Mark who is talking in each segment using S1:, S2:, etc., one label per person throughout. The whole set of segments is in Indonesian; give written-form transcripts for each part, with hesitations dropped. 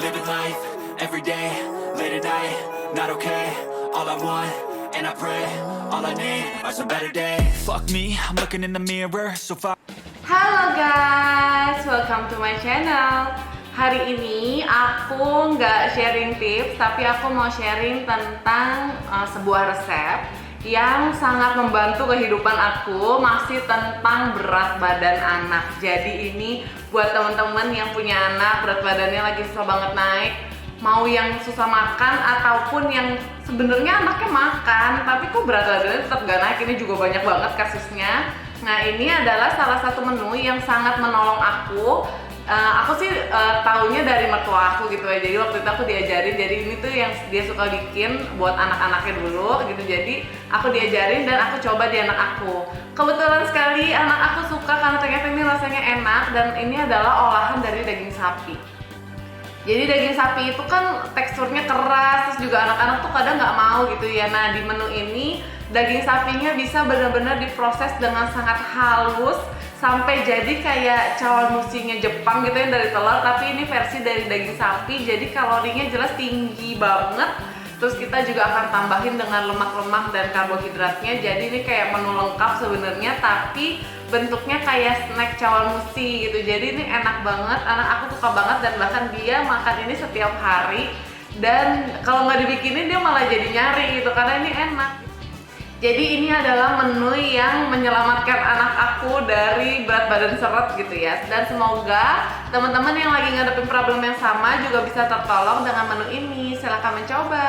S1: living life, every day, late at night, not okay. All I want, and I pray, all I need are some better days. Fuck me, I'm looking in the mirror, so far.
S2: Halo guys, welcome to my channel. Hari ini aku nggak sharing tips, tapi aku mau sharing tentang sebuah resep yang sangat membantu kehidupan aku, masih tentang berat badan anak. Jadi ini buat teman-teman yang punya anak, berat badannya lagi susah banget naik, mau yang susah makan ataupun yang sebenarnya anaknya makan tapi kok berat badannya tetap gak naik. Ini juga banyak banget kasusnya. Nah, ini adalah salah satu menu yang sangat menolong aku. Aku sih taunya dari mertua aku gitu ya. Jadi waktu itu aku diajarin. Jadi ini tuh yang dia suka bikin buat anak-anaknya dulu gitu. Jadi aku diajarin dan aku coba di anak aku. Kebetulan sekali anak aku suka karena ternyata ini rasanya enak. Dan ini adalah olahan dari daging sapi. Jadi daging sapi itu kan teksturnya keras, terus juga anak-anak tuh kadang nggak mau gitu ya. Nah, di menu ini daging sapinya bisa benar-benar diproses dengan sangat halus sampai jadi kayak chawanmushi-nya Jepang gitu ya, dari telur, tapi ini versi dari daging sapi. Jadi kalorinya jelas tinggi banget. Terus kita juga akan tambahin dengan lemak-lemak dan karbohidratnya. Jadi ini kayak menu lengkap sebenarnya, tapi bentuknya kayak snack chawanmushi gitu. Jadi ini enak banget, anak aku suka banget dan bahkan dia makan ini setiap hari. Dan kalau nggak dibikinin dia malah jadi nyari gitu karena ini enak. Jadi ini adalah menu yang menyelamatkan anak aku dari berat badan seret gitu ya. Dan semoga teman-teman yang lagi ngadepin problem yang sama juga bisa tertolong dengan menu ini. Silahkan mencoba.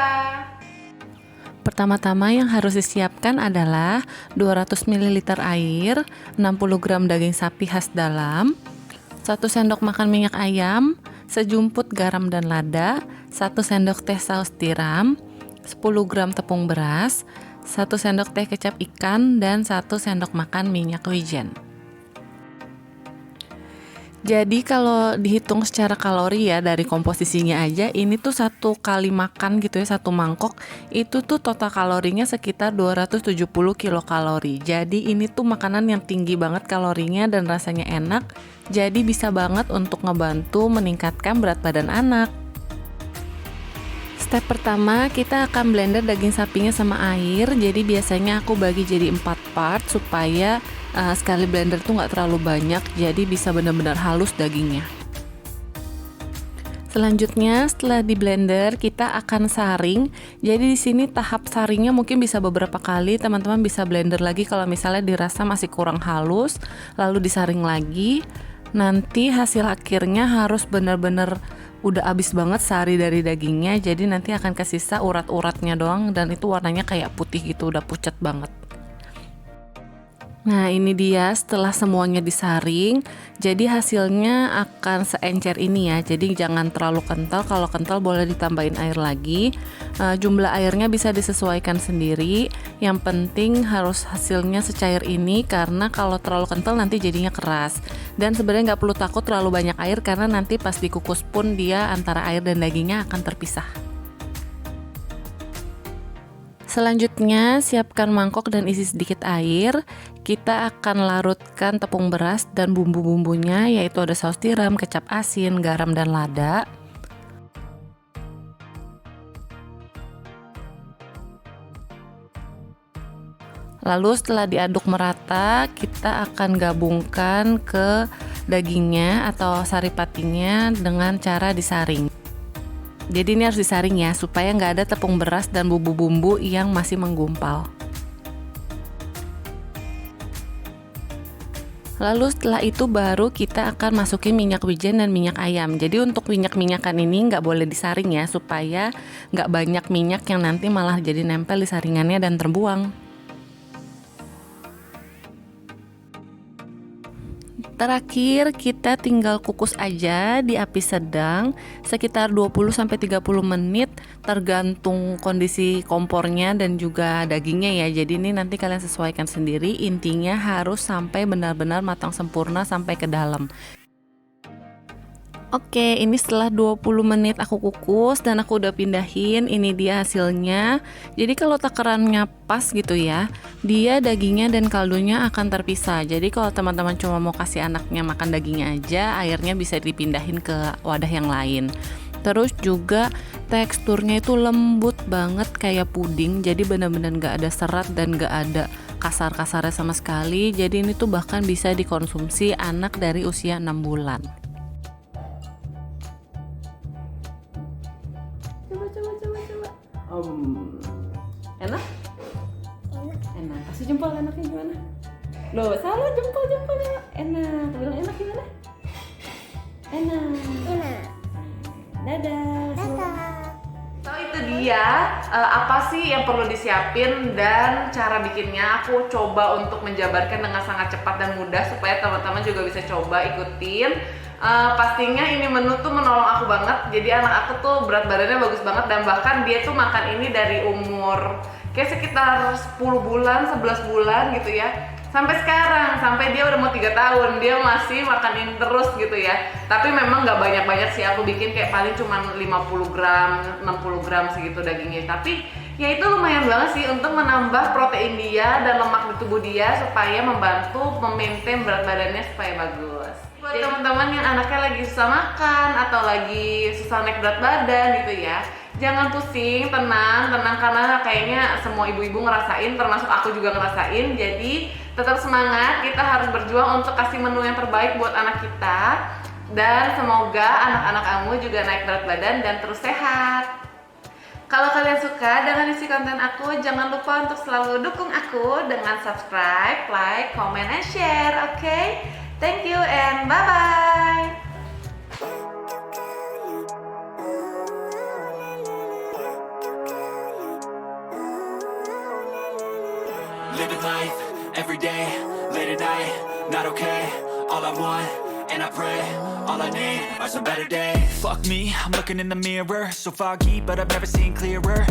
S3: Pertama-tama yang harus disiapkan adalah 200 ml air, 60 gram daging sapi khas dalam, 1 sendok makan minyak ayam, sejumput garam dan lada, 1 sendok teh saus tiram, 10 gram tepung beras, 1 sendok teh kecap ikan, dan 1 sendok makan minyak wijen. Jadi kalau dihitung secara kalori ya, dari komposisinya aja, ini tuh 1 kali makan gitu ya, 1 mangkok, itu tuh total kalorinya sekitar 270 kilokalori. Jadi ini tuh makanan yang tinggi banget kalorinya dan rasanya enak, jadi bisa banget untuk ngebantu meningkatkan berat badan anak. Step pertama, kita akan blender daging sapinya sama air. Jadi biasanya aku bagi jadi 4 part supaya sekali blender tuh nggak terlalu banyak, jadi bisa benar-benar halus dagingnya. Selanjutnya, setelah di blender kita akan saring. Jadi di sini tahap saringnya mungkin bisa beberapa kali. Teman-teman bisa blender lagi kalau misalnya dirasa masih kurang halus, lalu disaring lagi. Nanti hasil akhirnya harus benar-benar udah habis banget sari dari dagingnya, jadi nanti akan kesisa urat-uratnya doang dan itu warnanya kayak putih gitu, udah pucat banget. Nah, ini dia setelah semuanya disaring, jadi hasilnya akan seencer ini ya. Jadi jangan terlalu kental, kalau kental boleh ditambahin air lagi. Jumlah airnya bisa disesuaikan sendiri. Yang penting harus hasilnya secair ini, karena kalau terlalu kental nanti jadinya keras. Dan sebenarnya nggak perlu takut terlalu banyak air, karena nanti pas dikukus pun dia antara air dan dagingnya akan terpisah. Selanjutnya, siapkan mangkok dan isi sedikit air. Kita akan larutkan tepung beras dan bumbu-bumbunya, yaitu ada saus tiram, kecap asin, garam, dan lada. Lalu setelah diaduk merata, kita akan gabungkan ke dagingnya atau saripatinya dengan cara disaring. Jadi ini harus disaring ya, supaya nggak ada tepung beras dan bumbu-bumbu yang masih menggumpal. Lalu setelah itu baru kita akan masukin minyak wijen dan minyak ayam. Jadi untuk minyak-minyakan ini nggak boleh disaring ya, supaya nggak banyak minyak yang nanti malah jadi nempel di saringannya dan terbuang. Terakhir, kita tinggal kukus aja di api sedang sekitar 20-30 menit, tergantung kondisi kompornya dan juga dagingnya ya. Jadi ini nanti kalian sesuaikan sendiri, intinya harus sampai benar-benar matang sempurna sampai ke dalam. Oke, ini setelah 20 menit aku kukus dan aku udah pindahin. Ini dia hasilnya. Jadi kalau takarannya pas gitu ya, dia dagingnya dan kaldunya akan terpisah. Jadi kalau teman-teman cuma mau kasih anaknya makan dagingnya aja, airnya bisa dipindahin ke wadah yang lain. Terus juga teksturnya itu lembut banget kayak puding, jadi benar-benar nggak ada serat dan nggak ada kasar-kasarnya sama sekali. Jadi ini tuh bahkan bisa dikonsumsi anak dari usia 6 bulan. Coba. Enak? Enak. Kasih jempol enaknya gimana? Loh, salah jempol. Enak. Bilang enak gimana? Enak. Dadah.
S2: So itu dia apa sih yang perlu disiapin dan cara bikinnya. Aku coba untuk menjabarkan dengan sangat cepat dan mudah supaya teman-teman juga bisa coba ikutin. Pastinya ini menu tuh menolong aku banget. Jadi anak aku tuh berat badannya bagus banget dan bahkan dia tuh makan ini dari umur kayak sekitar 10 bulan, 11 bulan gitu ya. Sampai sekarang, sampai dia udah mau 3 tahun, dia masih makan ini terus gitu ya. Tapi memang nggak banyak-banyak sih, aku bikin kayak paling cuma 50 gram, 60 gram segitu dagingnya. Tapi ya itu lumayan banget sih untuk menambah protein dia dan lemak di tubuh dia supaya membantu memaintain berat badannya supaya bagus. Buat teman-teman yang anaknya lagi susah makan atau lagi susah naik berat badan gitu ya, jangan pusing, tenang karena kayaknya semua ibu-ibu ngerasain, termasuk aku juga ngerasain. Jadi tetap semangat, kita harus berjuang untuk kasih menu yang terbaik buat anak kita. Dan semoga anak-anak kamu juga naik berat badan dan terus sehat. Kalau kalian suka dengan isi konten aku, jangan lupa untuk selalu dukung aku dengan subscribe, like, comment, and share, oke? Thank you and bye-bye!
S1: Living life, every day, late at night, not okay. All I want, and I pray, all I need are some better days. Fuck me, I'm looking in the mirror, so foggy, but I've never seen clearer.